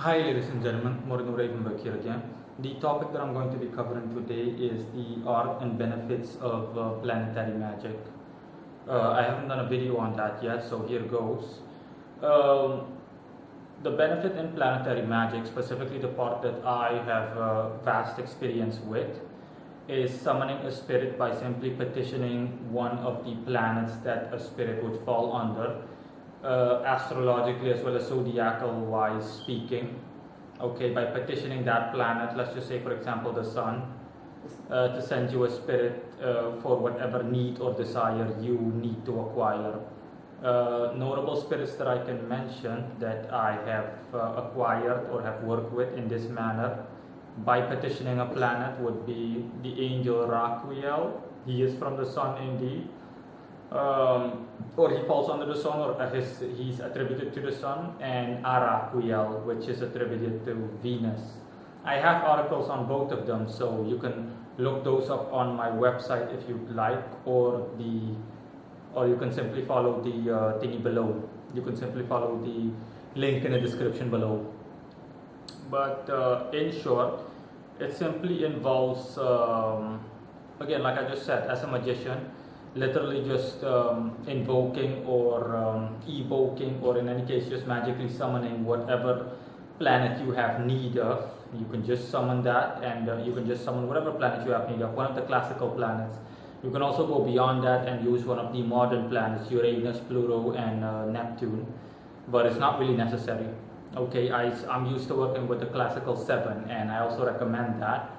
Hi ladies and gentlemen, Morgan Ravenberg here again. The topic that I'm going to be covering today is the art and benefits of planetary magic. I haven't done a video on that yet, so here goes. Um, the benefit in planetary magic, specifically the part that I have vast experience with, is summoning a spirit by simply petitioning one of the planets that a spirit would fall under, astrologically as well as zodiacal wise speaking. Okay, by petitioning that planet, let's just say for example the sun, to send you a spirit for whatever need or desire you need to acquire. Notable spirits that I can mention that I have acquired or have worked with in this manner by petitioning a planet would be the angel Raquiel. He is from the sun indeed. Or he falls under the sun, or he's attributed to the sun, and Araquiel, which is attributed to Venus. I have articles on both of them, so you can look those up on my website if you'd like, or you can simply follow the thingy below. You can simply follow the link in the description below. But in short, it simply involves, again, like I just said, as a magician, literally just invoking or evoking, or in any case just magically summoning whatever planet you have need of. You can just summon that, and you can just summon whatever planet you have need of, one of the classical planets. You can also go beyond that and use one of the modern planets, Uranus, Pluto, and Neptune, but it's not really necessary. Okay, I'm used to working with the classical 7, and I also recommend that.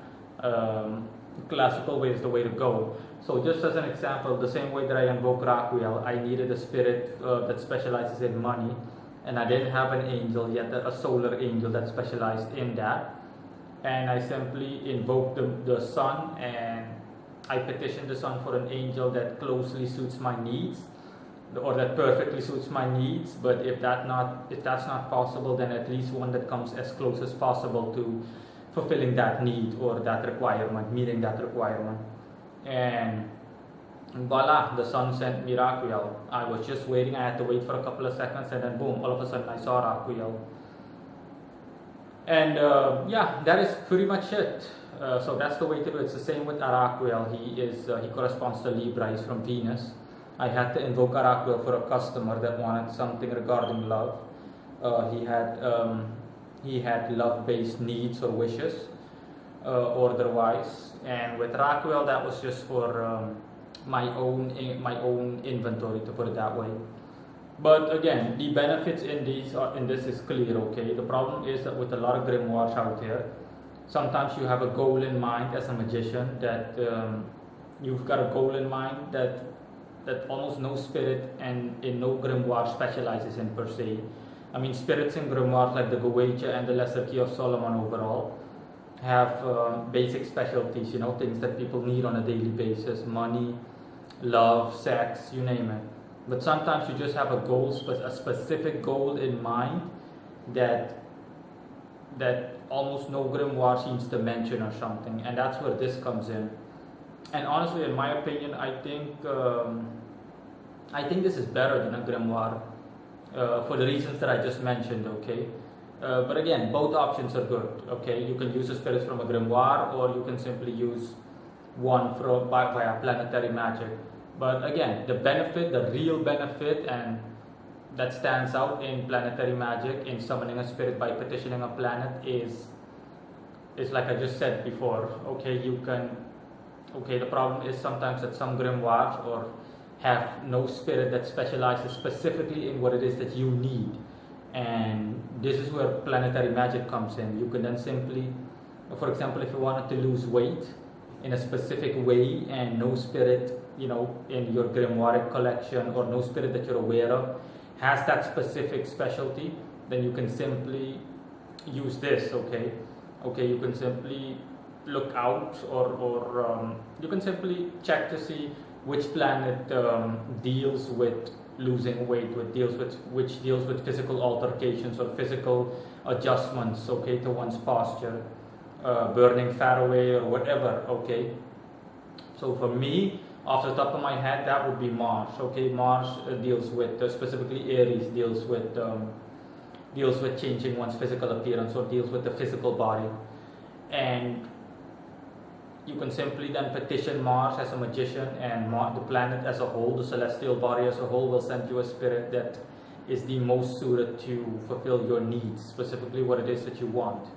Classical way is the way to go. So just as an example, the same way that I invoke Raquiel, I needed a spirit that specializes in money, and I didn't have an angel yet, a solar angel that specialized in that. And I simply invoked the sun, and I petitioned the sun for an angel that closely suits my needs, or that perfectly suits my needs. But if that's not possible, then at least one that comes as close as possible to fulfilling that need or that requirement, meeting that requirement. And voila, the sun sent me Raquiel. I was just waiting, I had to wait for a couple of seconds, and then boom, all of a sudden I saw Raquiel. And yeah, that is pretty much it. So that's the way to do it. It's the same with Araquiel. He corresponds to Libra. He's from Venus. I had to invoke Araquiel for a customer that wanted something regarding love. He had love-based needs or wishes, or otherwise. And with Raquiel, that was just for my own inventory, to put it that way. But again, the benefits in this is clear. Okay, the problem is that with a lot of grimoires out there, sometimes you have a goal in mind as a magician, that you've got a goal in mind that almost no spirit and in no grimoire specializes in per se. I mean, spirits in grimoires like the Goetia and the Lesser Key of Solomon overall have basic specialties, things that people need on a daily basis: money, love, sex, you name it. But sometimes you just have a goal, a specific goal in mind that almost no grimoire seems to mention or something, and that's where this comes in. And honestly, in my opinion, I think this is better than a grimoire for the reasons that I just mentioned. Okay, but again, both options are good. Okay, you can use the spirits from a grimoire, or you can simply use one via planetary magic. But again, the real benefit, and that stands out in planetary magic, in summoning a spirit by petitioning a planet, is like I just said before. Okay, the problem is sometimes that some grimoires or have no spirit that specializes specifically in what it is that you need, and this is where planetary magic comes in. You can then simply, for example, if you wanted to lose weight in a specific way and no spirit, in your grimoire collection, or no spirit that you're aware of has that specific specialty, then you can simply use this. Okay, you can simply look out, or you can simply check to see which planet deals with losing weight, which deals with physical altercations or physical adjustments, okay, to one's posture, burning fat away or whatever. Okay, so for me, off the top of my head, that would be Mars. Okay, Mars deals with, specifically Aries deals with deals with changing one's physical appearance or deals with the physical body. And you can simply then petition Mars as a magician, and the planet as a whole, the celestial body as a whole, will send you a spirit that is the most suited to fulfill your needs, specifically what it is that you want.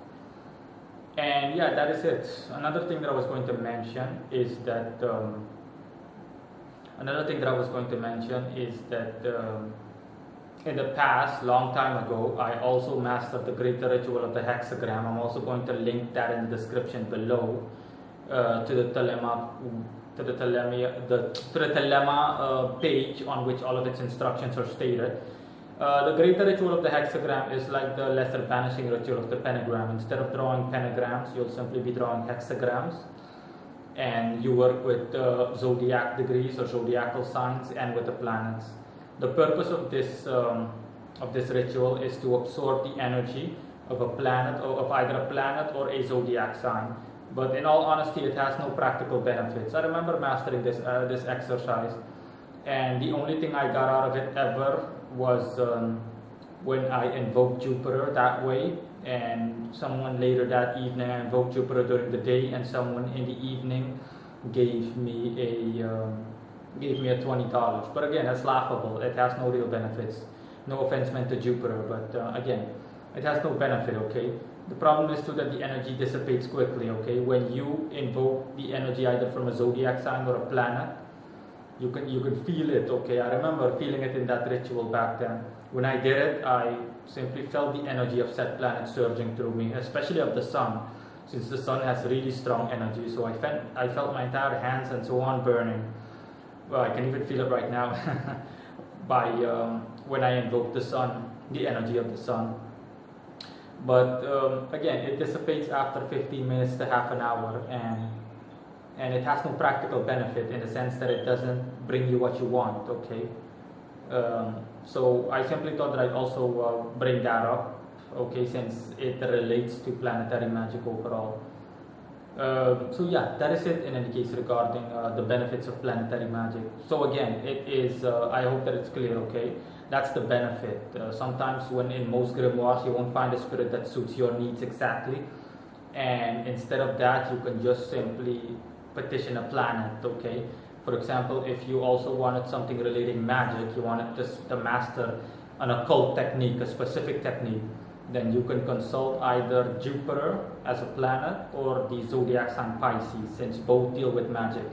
And yeah, that is it. Another thing that I was going to mention is that in the past, long time ago, I also mastered the greater ritual of the hexagram. I'm also going to link that in the description below to the telema page on which all of its instructions are stated. The greater ritual of the hexagram is like the lesser vanishing ritual of the pentagram. Instead of drawing pentagrams, you'll simply be drawing hexagrams, and you work with zodiac degrees or zodiacal signs and with the planets. The purpose of this ritual is to absorb the energy of a planet, or of either a planet or a zodiac sign. But in all honesty, it has no practical benefits. I remember mastering this exercise, and the only thing I got out of it ever was when I invoked Jupiter that way, and someone later that evening, I invoked Jupiter during the day, and someone in the evening gave me a $20. But again, that's laughable. It has no real benefits. No offense meant to Jupiter, but again, it has no benefit, okay? The problem is too that the energy dissipates quickly, okay? When you invoke the energy either from a zodiac sign or a planet, you can feel it, okay? I remember feeling it in that ritual back then. When I did it, I simply felt the energy of said planet surging through me, especially of the sun, since the sun has really strong energy. So I felt my entire hands and so on burning. Well, I can even feel it right now by when I invoke the sun, the energy of the sun. But again, it dissipates after 15 minutes to half an hour, and it has no practical benefit in the sense that it doesn't bring you what you want, okay? So I simply thought that I'd also bring that up, okay, since it relates to planetary magic overall. So yeah, that is it in any case regarding the benefits of planetary magic. So again, it is, I hope that it's clear, okay? That's the benefit. Sometimes when in most grimoires you won't find a spirit that suits your needs exactly, and instead of that you can just simply petition a planet, okay? For example, if you also wanted something relating magic, you wanted to master an occult technique, a specific technique, then you can consult either Jupiter as a planet or the zodiac sign Pisces, since both deal with magic.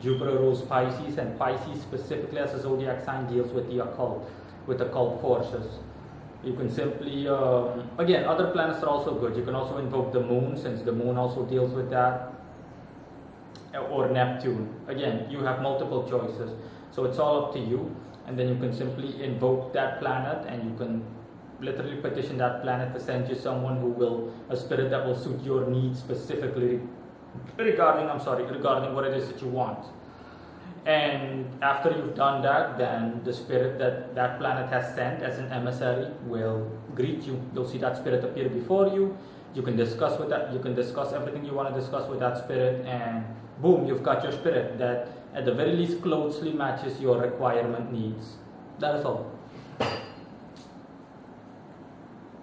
Jupiter rules Pisces, and Pisces specifically as a zodiac sign deals with the occult, with occult forces. You can simply, again, other planets are also good. You can also invoke the moon, since the moon also deals with that, or Neptune. Again, you have multiple choices, so it's all up to you. And then you can simply invoke that planet, and you can literally petition that planet to send you someone a spirit that will suit your needs specifically regarding what it is that you want. And after you've done that, then the spirit that planet has sent as an emissary will greet you. You'll see that spirit appear before you. You can discuss with that. You can discuss everything you want to discuss with that spirit, and boom, you've got your spirit that at the very least closely matches your requirement needs. That is all.